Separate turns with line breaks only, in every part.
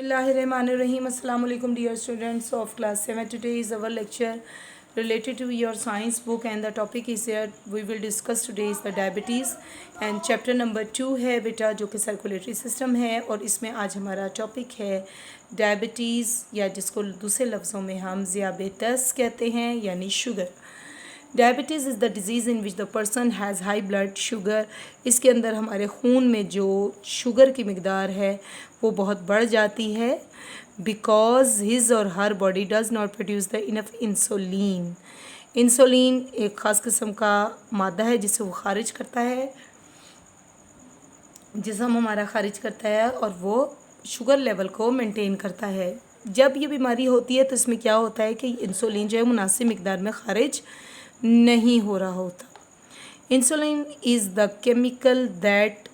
Bismillahirrahmanirrahim. Assalamu alaikum dear students of class 7. Today is our lecture related to your science book and the topic is here we will discuss today is the diabetes and chapter number 2 है बेटा जो कि circulatory system है और इसमें आज हमारा topic है डायबिटीज़ या जिसको दूसरे लफ्ज़ों में हम ज़ियाबेतस कहते हैं यानी sugar. Diabetes is the disease in which the person has high blood sugar. इसके अंदर हमारे खून में जो शुगर की मकदार है वो बहुत बढ़ जाती है because his or her body does not produce the enough insulin. Insulin एक ख़ास किस्म का मादा है जिसे वो खारिज करता है, जिसम हमारा खारिज करता है और वो शुगर लेवल को मेंटेन करता है। जब ये बीमारी होती है तो इसमें क्या होता है कि इंसुलिन जो है मुनासिब मिकदार में खारिज नहीं हो रहा होता। Insulin is the chemical that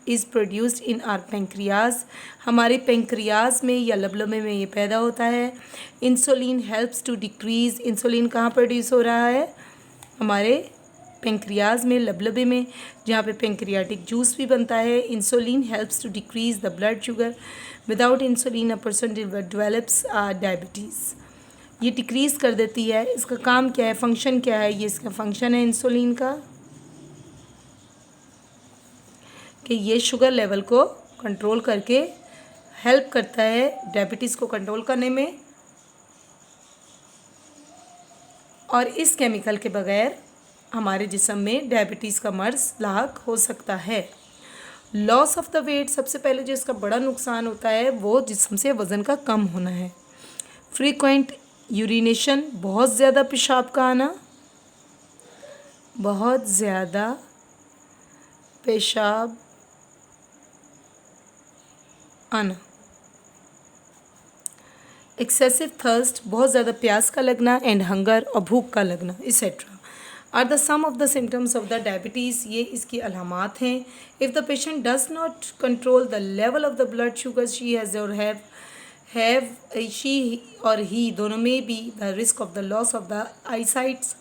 is produced in our pancreas. हमारे पेंक्रियाज में या लबलबे में ये पैदा होता है। Insulin helps to decrease. Insulin कहाँ प्रोड्यूस हो रहा है? हमारे पेंक्रियाज में, लबलबे में, जहाँ पे पेंक्रियाटिक जूस भी बनता है। Insulin helps to decrease the blood sugar. Without insulin a person develops diabetes. ये डिक्रीज़ कर देती है। इसका काम क्या है, फंक्शन क्या है? ये इसका फंक्शन है इंसुलिन का कि ये शुगर लेवल को कंट्रोल करके हेल्प करता है डायबिटीज़ को कंट्रोल करने में। और इस केमिकल के बगैर हमारे जिस्म में डायबिटीज़ का मर्ज़ लाक हो सकता है। लॉस ऑफ द वेट, सबसे पहले जो इसका बड़ा नुकसान होता है वो जिस्म से वज़न का कम होना है। फ्रीक्वेंट यूरिनेशन, बहुत ज़्यादा पेशाब का आना, बहुत ज़्यादा पेशाब आना। एक्सेसिव थर्स्ट, बहुत ज़्यादा प्यास का लगना, एंड हंगर और भूख का लगना etcetera are the some of the symptoms of the diabetes. ये इसकी अलामात हैं। If the patient does not control the level of the blood sugar she has or she or he दोनों में भी the risk of the loss of the eyesights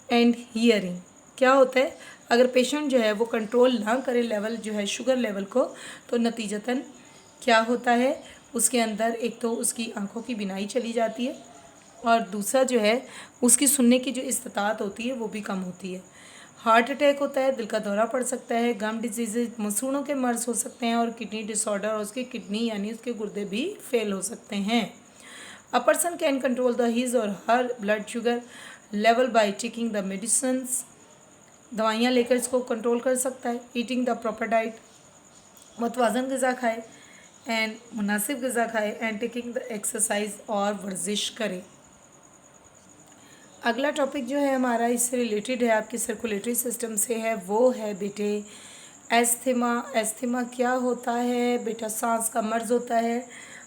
and hearing. क्या होता है अगर पेशेंट जो है वो कंट्रोल ना करे लेवल जो है शुगर लेवल को, तो नतीजतन क्या होता है उसके अंदर एक तो उसकी आंखों की बीनाई चली जाती है और दूसरा जो है उसकी सुनने की जो इस्तात होती है वो भी कम होती है। हार्ट अटैक होता है, दिल का दौरा पड़ सकता है, गम डिजीज़, मसूड़ों के मर्ज हो सकते हैं और किडनी डिसऑर्डर और उसकी किडनी यानी उसके गुर्दे भी फेल हो सकते हैं। A person can control the his or her blood sugar level by taking the medicines. दवाइयाँ लेकर इसको कंट्रोल कर सकता है। ईटिंग द प्रॉपर डाइट, मतवाज़न ग़िज़ा खाए एंड मुनासिब ग़िज़ा खाए एंड टेकिंग द एक्सरसाइज और वर्जिश करे। अगला टॉपिक जो है हमारा इससे रिलेटेड है, आपके सर्कुलेटरी सिस्टम से है, वो है बेटे एस्थमा। एस्थमा क्या होता है बेटा? सांस का मर्ज़ होता है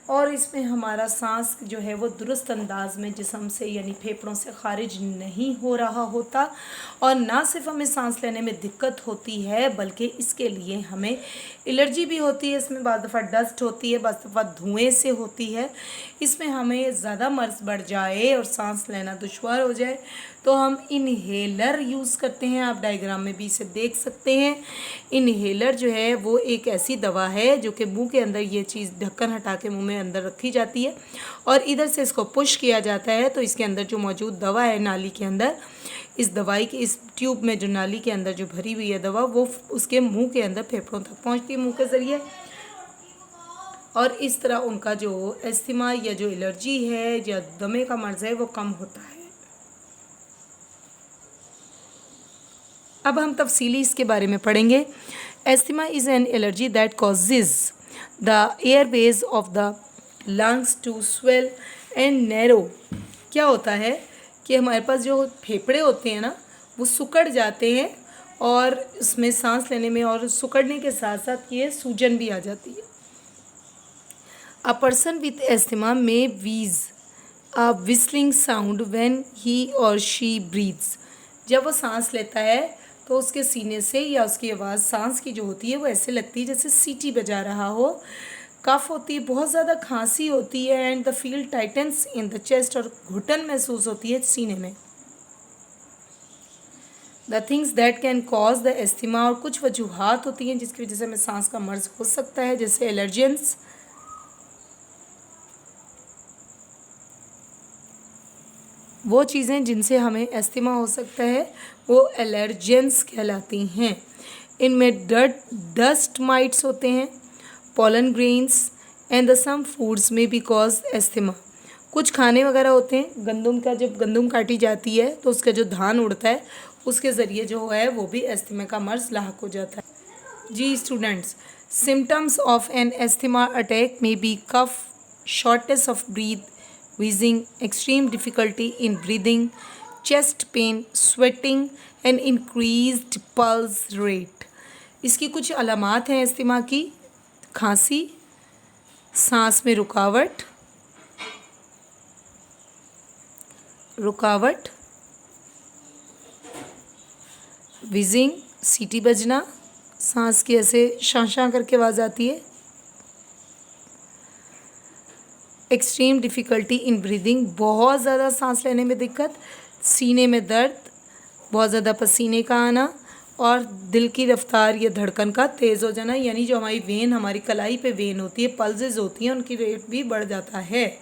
और इसमें हमारा सांस जो है वो दुरुस्त अंदाज में जिस्म से यानी फेफड़ों से खारिज नहीं हो रहा होता और ना सिर्फ हमें सांस लेने में दिक्कत होती है बल्कि इसके लिए हमें एलर्जी भी होती है। इसमें बाज़ दफ़ा डस्ट होती है, बाज़ दफ़ा धुएँ से होती है। इसमें हमें ज़्यादा मर्ज़ बढ़ जाए और सांस लेना दुश्वार हो जाए तो हम इन्हेलर यूज़ करते हैं। आप डायग्राम में भी इसे देख सकते हैं। इन्हेलर जो है वो एक ऐसी दवा है जो कि मुंह के अंदर ये चीज़ ढक्कन हटा के मुंह में अंदर रखी जाती है और इधर से इसको पुश किया जाता है तो इसके अंदर जो मौजूद दवा है नाली के अंदर, इस दवाई की इस ट्यूब में जो नाली के अंदर जो भरी हुई है दवा वो उसके मुंह के अंदर फेफड़ों तक पहुंचती है मुंह के ज़रिए और इस तरह उनका जो एस्थमा या जो एलर्जी है या दमे का मर्ज़ है वो कम होता है। अब हम तफसीली इसके बारे में पढ़ेंगे। Asthma is an allergy that causes the airways of the lungs to swell and narrow. क्या होता है कि हमारे पास जो फेफड़े होते हैं ना वो सिकुड़ जाते हैं और इसमें सांस लेने में और सिकुड़ने के साथ साथ ये सूजन भी आ जाती है। अ पर्सन विथ एस्थमा में वीज अ विस्लिंग साउंड व्हेन ही और शी ब्रीथ्स। जब वो सांस लेता है तो उसके सीने से या उसकी आवाज़ सांस की जो होती है वो ऐसे लगती है जैसे सीटी बजा रहा हो। कफ होती है, बहुत ज़्यादा खांसी होती है and the feel titans in the chest और घुटन महसूस होती है सीने में। The things that can cause the asthma, और कुछ वजूहात होती हैं जिसकी वजह से हमें सांस का मर्ज हो सकता है, जैसे एलर्जेंस, वो चीज़ें जिनसे हमें एस्थमा हो सकता है वो एलर्जेंस कहलाती हैं। इनमें डस्ट माइट्स होते हैं, pollen grains and the some foods may be cause asthma. कुछ खाने वगैरह होते हैं, गंदम का जब गंदम काटी जाती है तो उसका जो धान उड़ता है उसके ज़रिए जो है वो भी एस्थमा का मर्ज लाक हो जाता है। जी students, symptoms of an asthma attack में be cough, shortness of breath, wheezing, extreme difficulty in breathing, chest pain, sweating and increased pulse rate। इसकी कुछ अलामात हैं एस्थमा की: खांसी, सांस में रुकावट, wheezing, सीटी बजना, सांस की ऐसे शां शां करके आवाज़ आती है, एक्सट्रीम डिफ़िकल्टी इन ब्रीदिंग, बहुत ज़्यादा सांस लेने में दिक्कत, सीने में दर्द, बहुत ज़्यादा पसीने का आना, और दिल की रफ्तार या धड़कन का तेज़ हो जाना, यानी जो हमारी वेन, हमारी कलाई पे वेन होती है, पल्सेस होती हैं, उनकी रेट भी बढ़ जाता है।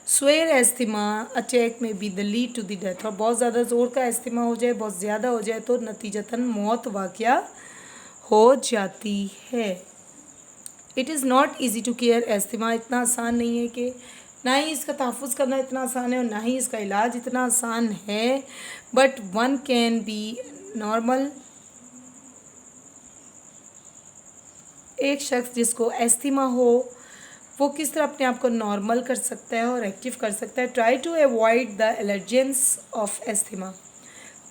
स्वेयर एस्थमा अटैक में be the lead to the death, और बहुत ज़्यादा ज़ोर का एस्थमा हो जाए, बहुत ज़्यादा हो जाए तो नतीजतन मौत वाक़या हो जाती है। It is not easy to care asthma, इतना आसान नहीं है कि, ना ही इसका तहफ़्फ़ुज़ करना इतना आसान है और ना ही इसका इलाज इतना आसान है, but one can be normal. एक शख्स जिसको एस्थमा हो वो किस तरह अपने आप को नॉर्मल कर सकता है और एक्टिव कर सकता है? Try to avoid the allergens of asthma.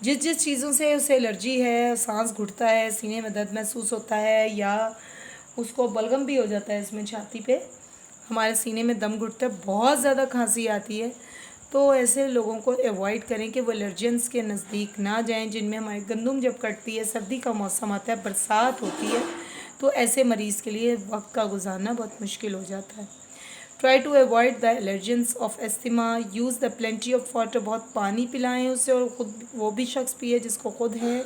जिस जिस चीज़ों से उसे एलर्जी है, सांस घुटता है, सीने में दर्द महसूस होता है, या उसको बलगम भी हो जाता है इसमें छाती पे, हमारे सीने में दम घुटता है, बहुत ज़्यादा खांसी आती है, तो ऐसे लोगों को अवॉइड करें कि वो एलर्जेंस के नज़दीक ना जाएं, जिनमें हमारी गंदम जब कटती है, सर्दी का मौसम आता है, बरसात होती है, तो ऐसे मरीज़ के लिए वक्त का गुजारना बहुत मुश्किल हो जाता है। Try to avoid the allergens of asthma, use the plenty of water, बहुत पानी पिलाएं उसे, और ख़ुद वो भी शख्स पिए जिसको खुद है।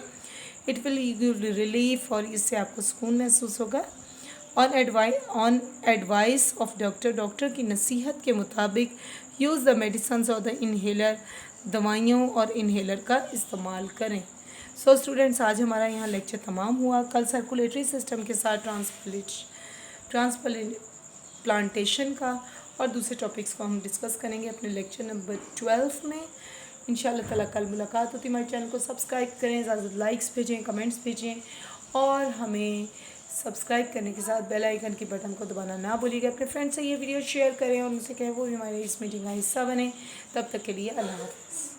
इट विल गिव रिलीफ, और इससे आपको सुकून महसूस होगा। ऑन एडवाइस ऑफ डॉक्टर की नसीहत के मुताबिक यूज़ द मेडिसन्स और द इन्हेलर, दवाइयों और इन्हेलर का इस्तेमाल करें। सो स्टूडेंट्स, आज हमारा यहाँ लेक्चर तमाम हुआ। कल सर्कुलेटरी सिस्टम के साथ ट्रांसप्लांटेशन का और दूसरे टॉपिक्स को हम डिस्कस करेंगे अपने लेक्चर नंबर 12 में। इंशाल्लाह ताला कल मुलाकात होती है। हमारे चैनल को सब्सक्राइब करें, ज़्यादा लाइक्स भेजें, कमेंट्स भेजें, और हमें सब्सक्राइब करने के साथ बेल आइकन के बटन को दबाना ना भूलिएगा। अपने फ्रेंड्स से ये वीडियो शेयर करें और उनसे कहें वो भी हमारे इस मीटिंग का हिस्सा बने। तब तक के लिए अल्लाह हाफ़िज़।